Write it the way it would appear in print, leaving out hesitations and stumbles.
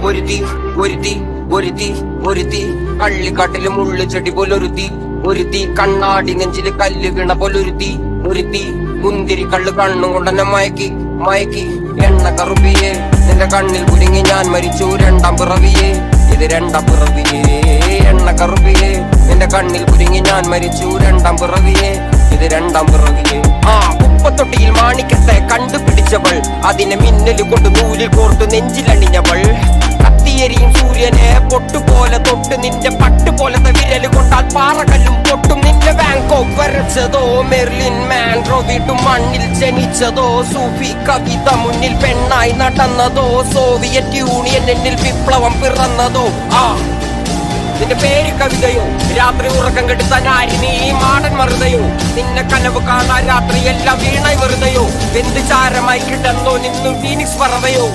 ഒരുത്തി ഒരുത്തി ഒരുത്തി ഒരുത്തി കള്ളിക്കാട്ടില് മുള്ളു ചെടി പോലൊരുത്തി ഒരുത്തി കണ്ണാടി നെഞ്ചില് കല്ല് വീണ പോലൊരുത്തി ഒരുത്തി മുന്തിരി കള്ള് കണ്ണും കൊണ്ടെന്നെ മയക്കി മയക്കി എണ്ണ കറുപ്പിയെ നിന്റെ കണ്ണിൽ കുരുങ്ങി ഞാൻ മരിച്ചു രണ്ടാം പിറവിയെ ഇത് രണ്ടാം പിറവിയെ എണ്ണ കറുപ്പിയെ നിന്റെ കണ്ണിൽ കുരുങ്ങി ഞാൻ മരിച്ചു രണ്ടാം പിറവിയെ ഇത് രണ്ടാം പിറവിയെ കുപ്പത്തൊട്ടിയിൽ മാണിക്കത്തെ കണ്ടുപിടിച്ചവൾ അതിനെ മിന്നല് കൊണ്ട് നൂലിൽ കോർത്തു നെഞ്ചിലണിഞ്ഞവൾ കത്തിയെരിയും സൂര്യനെ പൊട്ടുപോലെ തൊട്ട് നിന്റെ പട്ടുപോലത്തെ വിരല് കൊണ്ടാൽ പാറകല്ലും പൊട്ടും നിന്റെ ബാങ്കോക്ക് വരച്ചതോ മെർലിൻ മാൻഡ്രോ വീട്ടും മണ്ണിൽ ജനിച്ചതോ സൂഫി കവിത മുന്നിൽ പെണ്ണായി നടന്നതോ സോവിയറ്റ് യൂണിയൻ എന്നിൽ വിപ്ലവം പിറന്നതോ നിന്റെ പേര് കവിതയോ രാത്രി ഉറക്കം കെടുത്ത നാരിനി മാടൻ മറുതയോ നിന്നെ കനവ് കാണാൻ രാത്രി എല്ലാം വീണായി വെറുതെയോ എന്ത് ചാരമായി കിടന്നോ നിന്നും ഫീനിക്സ് പറവയോ